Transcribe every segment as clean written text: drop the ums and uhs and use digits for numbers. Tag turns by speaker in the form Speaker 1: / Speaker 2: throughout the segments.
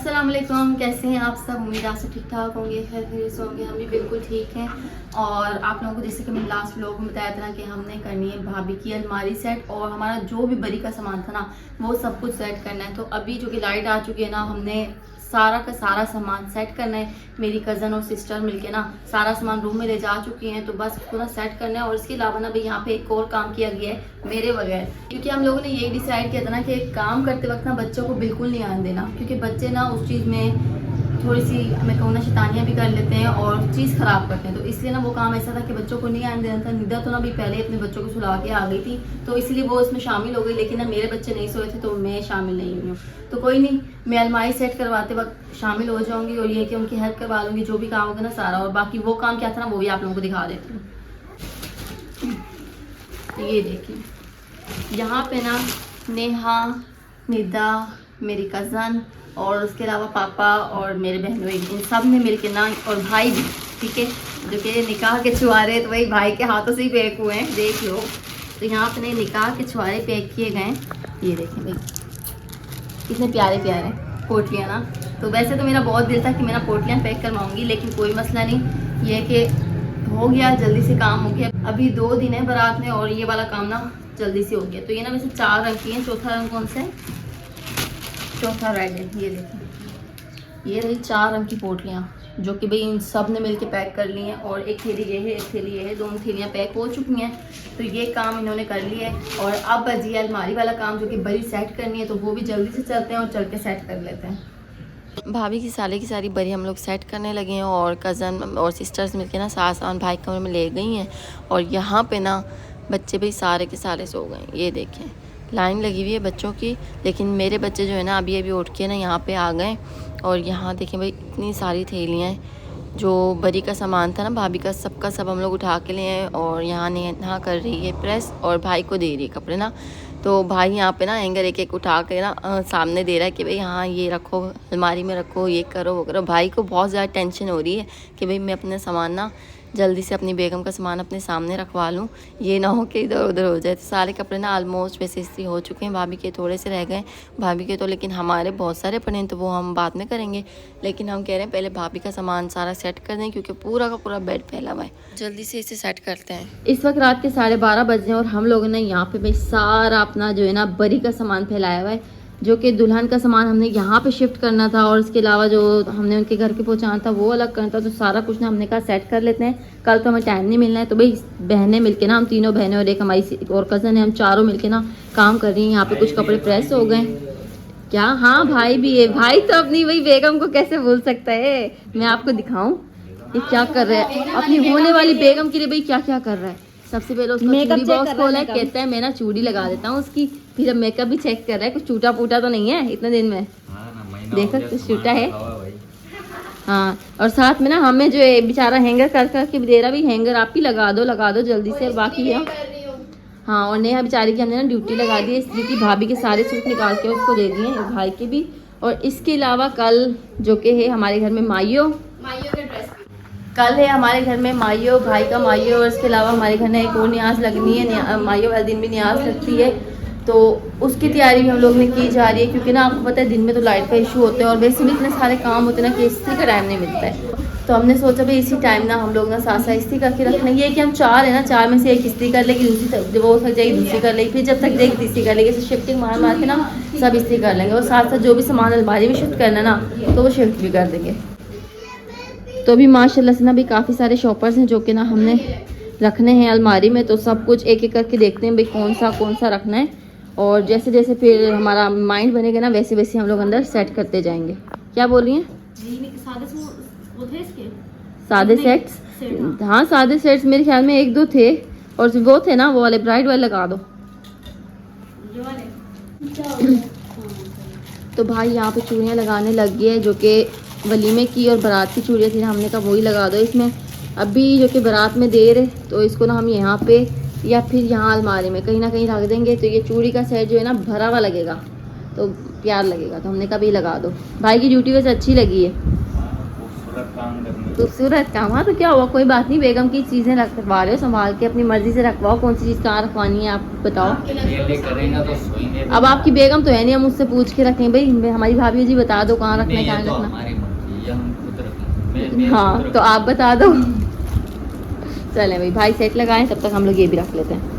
Speaker 1: अस्सलाम वालेकुम, कैसे हैं आप सब। उम्मीद आप सब ठीक ठाक होंगे, खैर से होंगे। हम भी बिल्कुल ठीक हैं। और आप लोगों को जैसे कि मैंने लास्ट व्लॉग में बताया था ना कि हमने करनी है भाभी की अलमारी सेट, और हमारा जो भी बरी का सामान था ना वो सब कुछ सेट करना है। तो अभी जो कि लाइट आ चुकी है ना, हमने सारा का सारा सामान सेट करना है। मेरी कज़न और सिस्टर मिलके ना सारा सामान रूम में ले जा चुकी हैं, तो बस उसको ना सेट करना है। और इसके अलावा ना भाई यहाँ पे एक और काम किया गया है मेरे बगैर, क्योंकि हम लोगों ने यही डिसाइड किया था ना कि काम करते वक्त ना बच्चों को बिल्कुल नहीं आने देना, क्योंकि बच्चे ना उस चीज़ में थोड़ी सी मैं कहूँ ना शैतानियाँ भी कर लेते हैं और चीज़ ख़राब करते हैं। तो इसलिए ना वो काम ऐसा था कि बच्चों को नहीं आने देना था। निदा तो ना भी पहले अपने बच्चों को सुला के आ गई थी, तो इसलिए वो इसमें शामिल हो गई, लेकिन ना मेरे बच्चे नहीं सोए थे तो मैं शामिल नहीं हुई हूँ। तो कोई नहीं, मैं अलमारी सेट करवाते वक्त शामिल हो जाऊँगी और ये कि उनकी हेल्प करवा लूँगी, जो भी काम होगा ना सारा। और बाकी वो काम क्या था ना वो भी आप लोगों को दिखा देती हूँ। ये देखिए यहाँ पे ना नेहा, निदा, मेरी कज़न और उसके अलावा पापा और मेरे बहनों इन सब ने मिलके ना, और भाई भी, ठीक है, जो कि निकाह के छुआरे तो वही भाई के हाथों से ही पैक हुए हैं, देख लो। तो यहाँ पे निकाह के छुआरे पैक किए गए। ये देखें भाई कितने प्यारे प्यारे पोटलियाँ ना। तो वैसे तो मेरा बहुत दिल था कि मैं ना पोटलियाँ पैक करवाऊँगी, लेकिन कोई मसला नहीं, ये कि हो गया, जल्दी से काम हो गया। अभी 2 दिन है बारात में और ये वाला काम ना जल्दी से हो गया। तो ये ना वैसे 4 रंग की हैं, चौथा रंग कौन सा है? चौथा रेड है। ये देखिए, ये रही 4 रंग की पोटलियाँ, जो कि भाई इन सब ने मिलके पैक कर ली हैं। और एक थैली ये है, एक थैली ये है, 2 थैलियाँ पैक हो चुकी हैं। तो ये काम इन्होंने कर लिया है। और अब बची है अलमारी वाला काम, जो कि बड़ी सेट करनी है, तो वो भी जल्दी से चलते हैं और चल के सेट कर लेते हैं। भाभी की सारी बरी हम लोग सेट करने लगे हैं, और कज़न और सिस्टर्स मिलके ना सामान भाई कमरे में ले गई हैं। और यहाँ पे ना बच्चे भाई सारे के सारे सो गए। ये देखें लाइन लगी हुई है बच्चों की, लेकिन मेरे बच्चे जो है ना अभी उठ के ना यहाँ पे आ गए। और यहाँ देखें भाई इतनी सारी थैलियाँ हैं, जो बरी का सामान था ना भाभी का, सबका सब हम लोग उठा के लिए हैं। और यहाँ नेहा कर रही है प्रेस और भाई को दे रही है कपड़े ना। तो भाई यहाँ पे ना हैंगर एक एक उठा के ना सामने दे रहा है कि भाई हाँ ये रखो, अलमारी में रखो, ये करो वो करो। भाई को बहुत ज़्यादा टेंशन हो रही है कि भाई मैं अपने सामान ना जल्दी से अपनी बेगम का सामान अपने सामने रखवा लूँ, ये ना हो कि इधर उधर हो जाए। तो सारे कपड़े ना ऑलमोस्ट वैसे इस्त्री हो चुके हैं, भाभी के थोड़े से रह गए भाभी के तो, लेकिन हमारे बहुत सारे पड़े हैं, तो वो हम बाद में करेंगे। लेकिन हम कह रहे हैं पहले भाभी का सामान सारा सेट कर दें, क्योंकि पूरा का पूरा बेड फैला हुआ है, जल्दी से इसे सेट करते हैं। इस वक्त रात के 12:30 बजे और हम लोगों ने यहाँ पे भाई सारा अपना जो है ना बरी का सामान फैलाया हुआ है, जो कि दुल्हन का सामान हमने यहाँ पे शिफ्ट करना था, और इसके अलावा जो हमने उनके घर के पहुँचाना था वो अलग करना था। तो सारा कुछ ना हमने कहा सेट कर लेते हैं, कल तो हमें टाइम नहीं मिलना है। तो भाई बहनें मिलके ना, हम 3 बहनें और एक हमारी और कज़न है, हम चारों मिलके ना काम कर रही हैं। यहाँ पे कुछ कपड़े प्रेस हो गए। क्या? हाँ भाई भी है। भाई तो अपनी वही बेगम को कैसे भूल सकता है। मैं आपको दिखाऊं ये क्या कर रहा है, अपनी होने वाली बेगम के लिए भाई क्या क्या कर रहा है। सबसे पहले उसका चूड़ी बॉक्स खोला है, कहता है मैं ना चूड़ी लगा देता हूँ उसकी। फिर अब मेकअप भी चेक कर रहा है, कुछ टूटा फूटा तो नहीं है इतने दिन में। देखो कुछ टूटा है। हाँ, और साथ में ना हमें जो है बेचारा हैंगर कर करके दे रहा, भी हैंगर आप ही लगा दो जल्दी से। बाकी है हाँ, और नेहा बेचारी की हमने ना ड्यूटी लगा दी है, इसलिए कि भाभी के सारे सूट निकाल के उसको दे दिए, भाई के भी। और इसके अलावा कल जो कि है हमारे घर में माइयो का ड्रेस, कल है हमारे घर में माइयो, भाई का माइयो। और इसके अलावा हमारे घर में एक और न्याज लगनी है, माइयो वाले दिन भी न्याज लगती है, तो उसकी तैयारी भी हम लोग ने की जा रही है। क्योंकि ना आपको पता है दिन में तो लाइट का इशू होता है, और वैसे भी इतने सारे काम होते हैं ना कि इस्त्री का टाइम नहीं मिलता है। तो हमने सोचा भाई इसी टाइम ना हम लोग ना साथ साथ इस्त्री करके रखना। ये कि हम 4 है ना, 4 में से एक इस्त्री कर लेगी, दूसरी वो थक जाएगी दूसरी कर लेगी, फिर जब तक जाएगी तीसरी कर लेगी। शिफ्टिंग मार मार के ना सब इस्त्री कर लेंगे, और साथ साथ जो भी सामान अलमारी में शिफ्ट करना ना तो वो शिफ्ट भी कर देंगे। तो अभी माशाल्लाह से ना भी काफ़ी सारे शॉपर्स हैं जो कि ना हमने रखने हैं अलमारी में। तो सब कुछ एक एक करके देखते हैं भाई कौन सा रखना है, और जैसे जैसे फिर हमारा माइंड बनेगा ना वैसे वैसे हम लोग अंदर सेट करते जाएंगे। क्या बोल रही हैं? सादे सेट्स? हाँ सादे सेट्स मेरे ख्याल में 1-2 थे, और वो थे ना वो वाले ब्राइड वाले लगा दो। तो भाई यहाँ पे चूड़ियाँ लगाने लग गई है, जो कि वलीमे की और बारात की चूड़ियाँ थी ना, हमने कहा वही लगा दो इसमें। अभी जो कि बारात में देर है, तो इसको ना हम यहाँ पे या फिर यहाँ अलमारी में कहीं ना कहीं रख देंगे। तो ये चूड़ी का सेट जो है ना भरा हुआ लगेगा, तो प्यार लगेगा, तो हमने कहा भी लगा दो। भाई की ड्यूटी वैसे अच्छी लगी है। खूबसूरत काम। हाँ तो क्या हुआ, कोई बात नहीं, बेगम की चीज़ें रखवा रहे हो, संभाल के अपनी मर्जी से रखवाओ, कौन सी चीज़ कहाँ रखवानी है आप बताओ। अब आपकी बेगम तो है नहीं, हम मुझसे पूछ के रखें भाई हमारी भाभी जी बता दो कहाँ रखना है कहाँ रखना। हाँ तो आप बता दो। चलें भाई सेट लगाएं, तब तक हम लोग ये भी रख लेते हैं।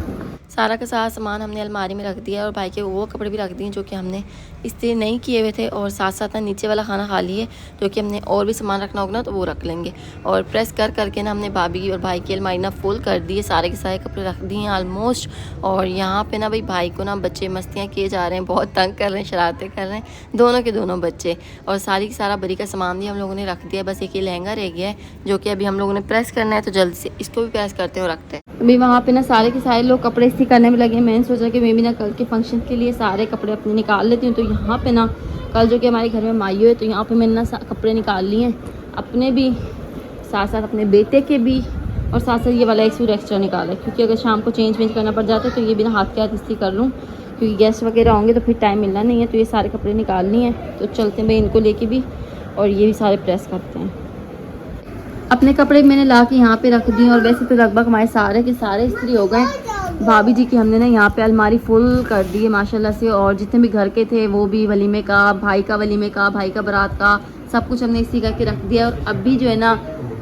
Speaker 1: सारा का सारा सामान हमने अलमारी में रख दिया है और भाई के वो कपड़े भी रख दिए जो कि हमने इस्त्री नहीं किए हुए थे, और साथ साथ ना नीचे वाला खाना खाली है जो कि हमने और भी सामान रखना होगा ना तो वो रख लेंगे। और प्रेस कर करके ना हमने भाभी की और भाई की अलमारी ना फुल कर दी है, सारे के सारे कपड़े रख दिए हैं ऑलमोस्ट। और यहाँ पे ना भाई को ना बच्चे मस्तियाँ किए जा रहे हैं, बहुत तंग कर रहे हैं, शरारतें कर रहे हैं दोनों के दोनों बच्चे। और सारी की सारा बरी का सामान भी हम लोगों ने रख दिया है, बस एक ही लहंगा रह गया है जो कि अभी हम लोगों ने प्रेस करना है, तो जल्दी से इसको भी प्रेस करते हो रखते हैं। अभी वहाँ पे ना सारे के सारे लोग कपड़े इस्त्री करने में लगे। मैंने सोचा कि मैं भी ना कल के फंक्शन के लिए सारे कपड़े अपने निकाल लेती हूँ। तो यहाँ पे ना कल जो कि हमारे घर में माइयो है, तो यहाँ पे मैंने ना कपड़े निकाल लिए हैं अपने भी, साथ साथ अपने बेटे के भी, और साथ साथ ये वाला एक सूट एक्स्ट्रा निकाला है क्योंकि अगर शाम को चेंज करना पड़ जाता है तो ये भी ना हाथ के हाथ इस्त्री कर लूँ, क्योंकि गेस्ट वगैरह होंगे तो फिर टाइम मिलना नहीं है। तो ये सारे कपड़े निकाल लिए हैं, तो चलते हैं भाई इनको लेके भी, और ये भी सारे प्रेस करते हैं। अपने कपड़े मैंने ला के यहाँ पे रख दिए, और वैसे तो लगभग हमारे सारे के सारे इस्त्री हो गए। भाभी जी की हमने ना यहाँ पे अलमारी फुल कर दी है माशाल्लाह से, और जितने भी घर के थे वो भी, वलीमे का, भाई का वलीमे का, भाई का बारात का, सब कुछ हमने इस्त्री करके रख दिया। और अभी जो है ना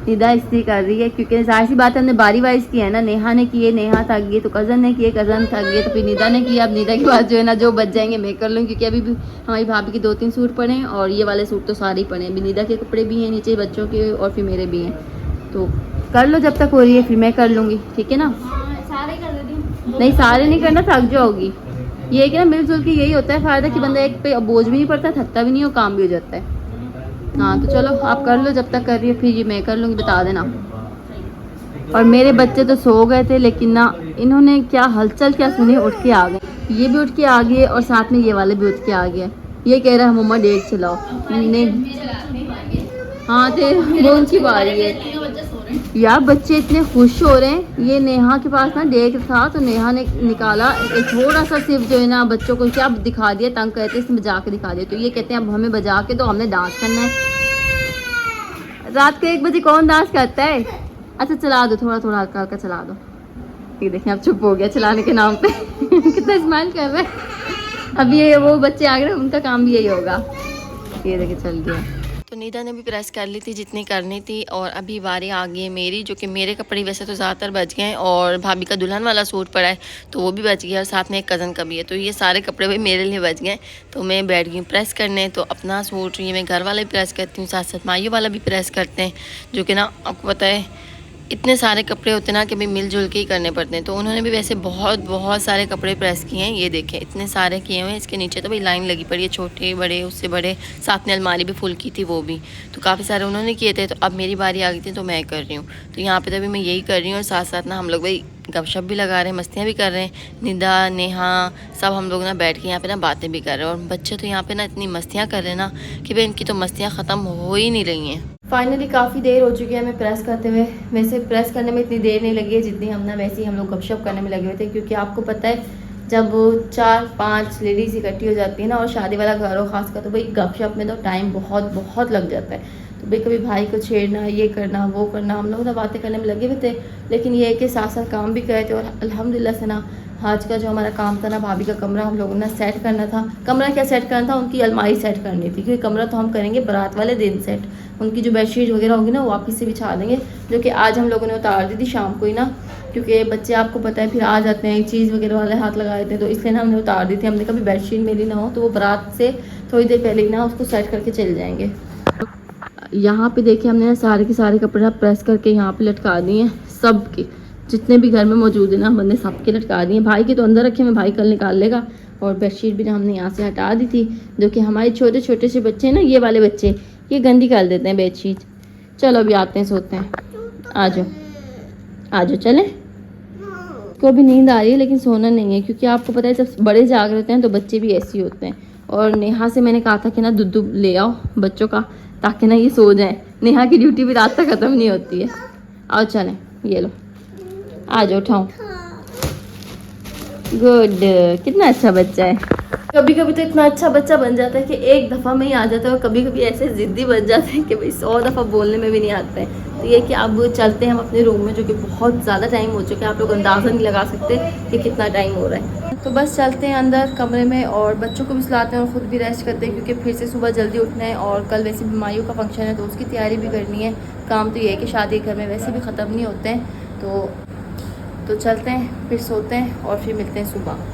Speaker 1: निदा इस्त्री कर रही है, क्योंकि जाहिर सी बात है हमने बारी वाइज की है ना, नेहा ने किए, नेहा थक गई तो कज़न ने किए, कज़न थक गए तो फिर निदा ने किया। अब निदा के बाद जो है ना जो बच जाएंगे मैं कर लूँ, क्योंकि अभी भी हमारी भाभी के 2-3 सूट पड़े हैं, और ये वाले सूट तो सारे ही पड़े हैं। अभी निदा के कपड़े भी हैं नीचे बच्चों के, और फिर मेरे भी हैं। तो कर लो जब तक हो रही है, फिर मैं कर लूँगी, ठीक है ना।
Speaker 2: सारे कर देती हूँ।
Speaker 1: नहीं सारे नहीं करना, थक जाओगी। ये है कि ना मिलजुल के यही होता है फ़ायदा कि बंदा एक पे बोझ भी नहीं पड़ता, थकता भी नहीं और काम भी हो जाता है। हाँ तो चलो आप कर लो जब तक कर रही हो, फिर ये मैं कर लूँगी, बता देना। और मेरे बच्चे तो सो गए थे, लेकिन ना इन्होंने क्या हलचल क्या सुनी, उठ के आ गए। ये भी उठ के आ गए और साथ में ये वाले भी उठ के आ गए। ये कह रहा है मम्मा डेट चलाओ। नहीं हाँ तो वो उनकी बारी है यार, बच्चे इतने खुश हो रहे हैं। ये नेहा के पास ना डेक था, तो नेहा ने निकाला एक थोड़ा सा सिर्फ जो है ना बच्चों को क्या दिखा दिया, तंग कहते इसमें बजा के दिखा दिया। तो ये कहते हैं अब हमें बजा के तो हमने डांस करना है। रात के 1 बजे कौन डांस करता है। अच्छा चला दो, थोड़ा थोड़ा हल्का हल्का चला दो। ये देखें अब चुप हो गया चलाने के नाम पे। कितना स्माइल कर रहा है। अब ये वो बच्चे आ गए, उनका काम भी यही होगा। ये देखे चल गया। तो निदा ने भी प्रेस कर ली थी जितनी करनी थी, और अभी बारी आ गई है मेरी, जो कि मेरे कपड़े वैसे तो ज़्यादातर बच गए हैं, और भाभी का दुल्हन वाला सूट पड़ा है तो वो भी बच गया, और साथ में एक कज़न का भी है। तो ये सारे कपड़े भी मेरे लिए बच गए, तो मैं बैठ गई प्रेस करने। तो अपना सूट ये मैं घर वाला भी प्रेस करती हूँ, साथ साथ माइयों वाला भी प्रेस करते हैं, जो कि ना आपको पता है इतने सारे कपड़े होते हैं ना कि भाई मिलजुल के ही करने पड़ते हैं। तो उन्होंने भी वैसे बहुत सारे कपड़े प्रेस किए हैं, ये देखें इतने सारे किए हुए हैं। इसके नीचे तो भाई लाइन लगी पड़ी है, छोटे बड़े उससे बड़े, साथ में अलमारी भी फुल की थी वो भी, तो काफ़ी सारे उन्होंने किए थे। तो अब मेरी बारी आ गई थी तो मैं कर रही हूँ। तो यहाँ पे तो अभी मैं यही कर रही हूँ, और साथ साथ ना हम लोग भाई गपशप भी लगा रहे हैं, मस्तियाँ भी कर रहे हैं। निदा नेहा सब हम लोग ना बैठ के यहाँ पे ना बातें भी कर रहे हैं, और बच्चे तो यहाँ पे ना इतनी मस्तियाँ कर रहे हैं ना कि भाई इनकी तो मस्तियाँ ख़त्म हो ही नहीं रही हैं। फाइनली काफ़ी देर हो चुकी है हमें प्रेस करते हुए। वैसे प्रेस करने में इतनी देर नहीं लगी है जितनी हम ना वैसे ही हम लोग गपशप करने में लगे हुए थे, क्योंकि आपको पता है जब 4-5 लेडीज़ इकट्ठी हो जाती है ना, और शादी वाला घर हो खास कर, तो भाई गपशप में तो टाइम बहुत लग जाता है। तो भाई कभी भाई को छेड़ना, ये करना वो करना, हम लोग तो बातें करने में लगे हुए थे। लेकिन ये है कि साथ साथ काम भी करे थे, और अल्हम्दुलिल्लाह से ना आज का जो हमारा काम था ना, भाभी का कमरा हम लोगों ने सेट करना था। कमरा क्या सेट करना था, उनकी अलमारी सेट करनी थी, क्योंकि कमरा तो हम करेंगे बारात वाले दिन सेट। उनकी जो बेडशीट वगैरह होगी ना वो वापस से बिछा देंगे, जो कि आज हम लोगों ने उतार दी थी शाम को ही ना, क्योंकि बच्चे आपको पता है फिर आ जाते हैं, चीज़ वगैरह वाले हाथ लगा देते हैं, तो इसलिए ना हमने उतार दी थी। हमने कभी बेडशीट मेरी ना हो तो वो बारात से थोड़ी देर पहले ही ना उसको सेट करके चले जाएंगे। यहाँ पे देखिए हमने ना सारे के सारे कपड़े प्रेस करके यहाँ पे लटका दिए हैं, सब के जितने भी घर में मौजूद है ना हमने सबके लटका दिए। भाई के तो अंदर रखे, मैं भाई कल निकाल लेगा। और बेडशीट भी ना हमने यहाँ से हटा दी थी, जो कि हमारे छोटे छोटे से बच्चे हैं ना, ये वाले बच्चे ये गंदी कर देते हैं बेडशीट। चलो अभी आते हैं, सोते हैं। आ जाओ चलें। को भी नींद आ रही है लेकिन सोना नहीं है, क्योंकि आपको पता है जब बड़े जाग रहते हैं तो बच्चे भी ऐसे ही होते हैं। और नेहा से मैंने कहा था कि ना दूध ले आओ बच्चों का, ताकि ना ये सो जाएं। नेहा की ड्यूटी भी रात तक ख़त्म नहीं होती है। आओ चलें, ये लो आ जाओ, उठाओ। गुड, कितना अच्छा बच्चा है। कभी कभी तो इतना अच्छा बच्चा बन जाता है कि एक दफ़ा में ही आ जाता है, और कभी कभी ऐसे ज़िद्दी बन जाते हैं कि भाई 100 दफ़ा बोलने में भी नहीं आता है। तो ये कि अब चलते हैं हम अपने रूम में, जो कि बहुत ज़्यादा टाइम हो चुका है, आप लोग अंदाज़ा नहीं लगा सकते कि कितना टाइम हो रहा है। तो बस चलते हैं अंदर कमरे में और बच्चों को भी सुलाते हैं और ख़ुद भी रेस्ट करते हैं, क्योंकि फिर से सुबह जल्दी उठना है और कल वैसे बीमारियों का फंक्शन है तो उसकी तैयारी भी करनी है। काम तो ये है कि शादी घर में वैसे भी ख़त्म नहीं होते हैं। तो चलते हैं, फिर सोते हैं और फिर मिलते हैं सुबह।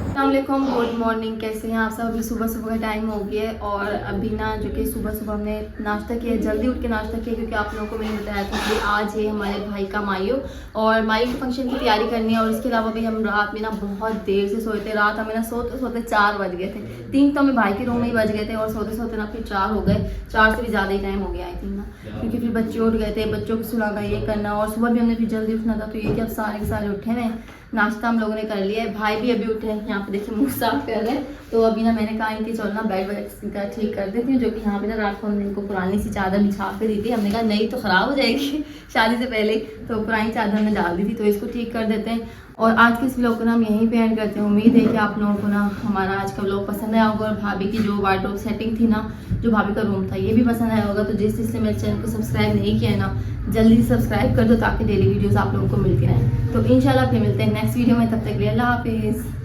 Speaker 1: अस्सलामुअलैकुम, गुड मॉर्निंग, कैसे हैं आप सब। अभी सुबह सुबह का टाइम हो गया है और अभी ना जो कि सुबह सुबह हमने नाश्ता किया, जल्दी उठ के नाश्ता किया, क्योंकि आप लोगों को मैंने बताया था कि आज है हमारे भाई का मायू और मायू के फंक्शन की तैयारी करनी है। और इसके अलावा भी हम रात में ना बहुत देर से सोए थे। रात हमें ना सोते सोते 4 बज गए थे। 3 तो हमें भाई के रूम में ही बज गए थे और सोते सोते ना फिर 4 हो गए। 4 से भी ज़्यादा ही टाइम हो गया आई थिंक ना, क्योंकि फिर बच्चे उठ गए थे, बच्चों को सुलाना ये करना और सुबह भी हमने फिर जल्दी उठना था। तो ये कि अब सारे के सारे उठे हुए, नाश्ता हम लोगों ने कर लिया है। भाई भी अभी उठे हैं, यहाँ पे देखिए मुँह साफ कर रहे हैं। तो अभी ना मैंने कहा इनकी चलना बेड वगैरह ठीक कर देती हूँ, जो कि यहाँ पे ना रात को हमने इनको पुरानी सी चादर बिछा के दी थी। हमने कहा नहीं तो ख़राब हो जाएगी शादी से पहले, तो पुरानी चादर हमने डाल दी थी, तो इसको ठीक कर देते हैं। और आज के इस व्लॉग को ना हम यहीं पे एंड करते हैं। उम्मीद है कि आप लोगों को ना हमारा आज का व्लॉग पसंद आया होगा और भाभी की जो वार्डरोब सेटिंग थी ना, जो भाभी का रूम था, ये भी पसंद आया होगा। तो जिसने मेरे चैनल को सब्सक्राइब नहीं किया है ना, जल्दी से सब्सक्राइब कर दो ताकि डेली वीडियोस आप लोगों को मिलती रहें। तो इंशाल्लाह फिर मिलते हैं नेक्स्ट वीडियो में, तब तक के लिए अल्लाह हाफिज़।